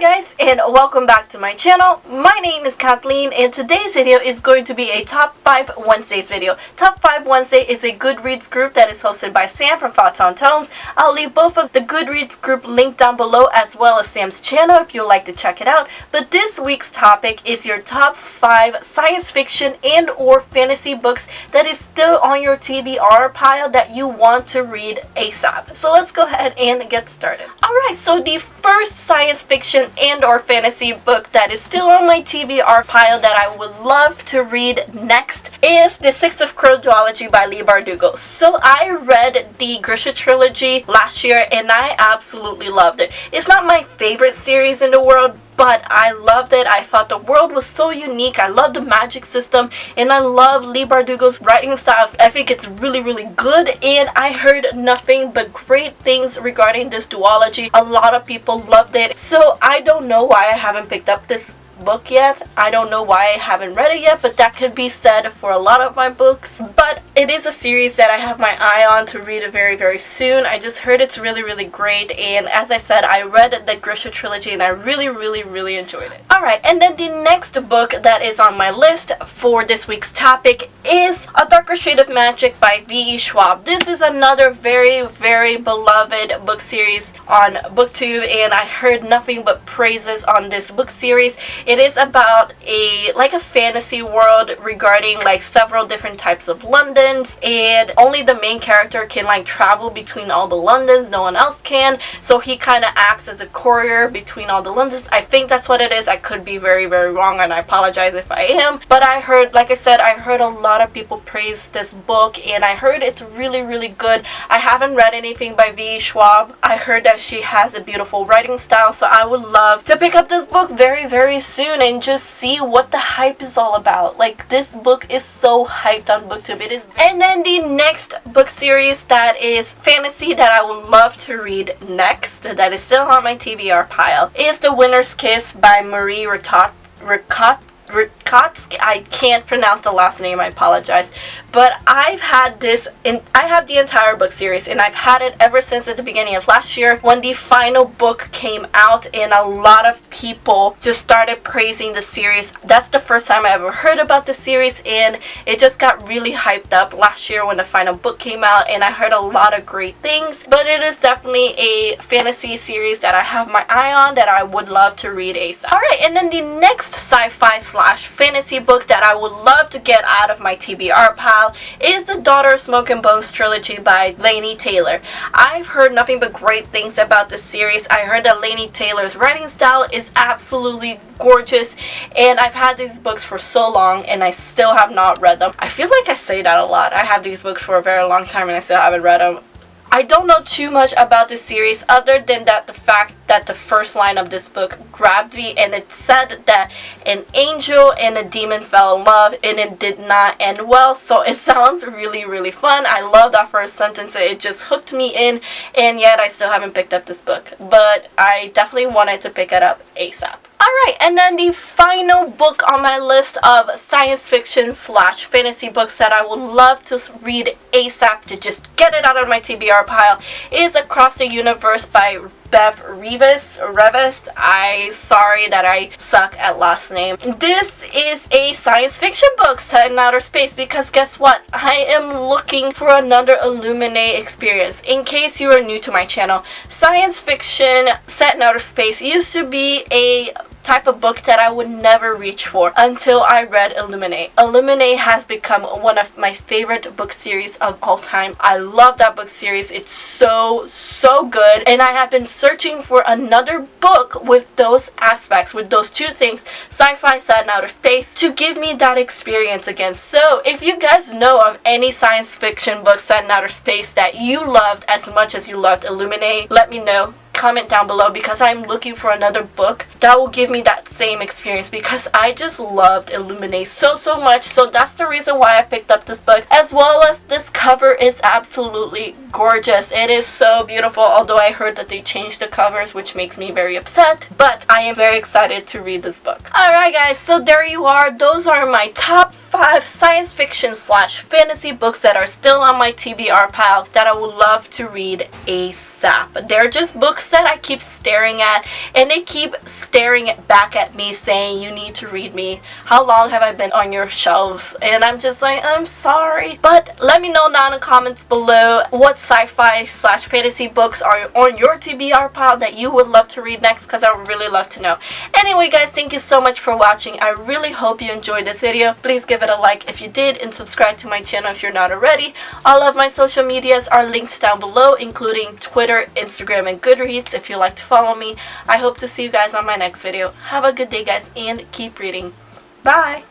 Hi guys, and welcome back to my channel. My name is Kathleen, and today's video is going to be a Top 5 Wednesdays video. Top 5 Wednesday is a Goodreads group that is hosted by Sam from Thoughts on Tones. I'll leave both of the Goodreads group linked down below, as well as Sam's channel if you'd like to check it out. But this week's topic is your top 5 science fiction and or fantasy books that is still on your TBR pile that you want to read ASAP. So let's go ahead and get started. Alright, so the first science fiction and or fantasy book that is still on my TBR pile that I would love to read next is The Fix of Ecology by Leigh Bardugo. So I read the Grisha trilogy last year and I absolutely loved it. It's not my favorite series in the world, but I loved it. I thought the world was so unique. I love the magic system, and I love Leigh Bardugo's writing style. I think it's really good, and I heard nothing but great things regarding this duology. A lot of people loved it, so I don't know why I haven't picked up this book yet. I don't know why I haven't read it yet, but that could be said for a lot of my books. But it is a series that I have my eye on to read it very soon. I just heard it's really great, and as I said, I read the Grisha trilogy and I really enjoyed it. Alright, and then the next book that is on my list for this week's topic is A Darker Shade of Magic by V.E. Schwab. This is another very beloved book series on BookTube, and I heard nothing but praises on this book series. It is about a fantasy world regarding several different types of Londons, and only the main character can travel between all the Londons. No one else can, so he kind of acts as a courier between all the Londons. I think that's what it is. I could be very wrong, and I apologize if I am, but I heard, like I said, I heard a lot of people praise this book, and I heard it's really good. I haven't read anything by V.E. Schwab. I heard that she has a beautiful writing style, so I would love to pick up this book very soon and just see what the hype is all about. This book is so hyped on BookTube. It is. And then the next book series that is fantasy that I would love to read next, that is still on my TBR pile, is The Winter's Kiss by Marie Rakotsky. I can't pronounce the last name, I apologize. But I've had this, and I have the entire book series, and I've had it ever since at the beginning of last year when the final book came out, and a lot of people just started praising the series. That's the first time I ever heard about the series, and it just got really hyped up last year when the final book came out, and I heard a lot of great things. But it is definitely a fantasy series that I have my eye on that I would love to read ASAP. Alright, and then the next sci-fi / fantasy book that I would love to get out of my TBR pile is the Daughter of Smoke and Bones trilogy by Laini Taylor. I've heard nothing but great things about this series. I heard that Laini Taylor's writing style is absolutely gorgeous, and I've had these books for so long and I still have not read them. I feel like I say that a lot. I have these books for a very long time and I still haven't read them. I don't know too much about this series other than that the fact that the first line of this book grabbed me, and it said that an angel and a demon fell in love and it did not end well. So it sounds really fun. I love that first sentence. It just hooked me in, and yet I still haven't picked up this book, but I definitely wanted to pick it up ASAP. Alright, and then the final book on my list of science fiction / fantasy books that I would love to read ASAP to just get it out of my TBR pile is Across the Universe by Bev Revis. I'm sorry that I suck at last name. This is a science fiction book set in outer space, because guess what? I am looking for another Illuminate experience. In case you are new to my channel, science fiction set in outer space used to be a type of book that I would never reach for until I read Illuminate. Illuminate has become one of my favorite book series of all time. I love that book series. It's so good, and I have been searching for another book with those aspects, with those two things, sci-fi set in outer space, to give me that experience again. So if you guys know of any science fiction books set in outer space that you loved as much as you loved Illuminate, let me know. Comment down below, because I'm looking for another book that will give me that same experience, because I just loved Illuminate so much. So that's the reason why I picked up this book, as well as this cover is absolutely gorgeous. It is so beautiful, although I heard that they changed the covers, which makes me very upset, but I am very excited to read this book. Alright guys, so there you are. Those are my top 5 science fiction / fantasy books that are still on my TBR pile that I would love to read ASAP. sap. They're just books that I keep staring at, and they keep staring back at me saying, you need to read me. How long have I been on your shelves? And I'm just like, I'm sorry. But let me know down in the comments below what sci-fi / fantasy books are on your TBR pile that you would love to read next, because I would really love to know. Anyway guys, thank you so much for watching. I really hope you enjoyed this video. Please give it a like if you did, and subscribe to my channel if you're not already. All of my social medias are linked down below, including Twitter, Instagram, and Goodreads if you'd like to follow me. I hope to see you guys on my next video. Have a good day guys, and keep reading. Bye!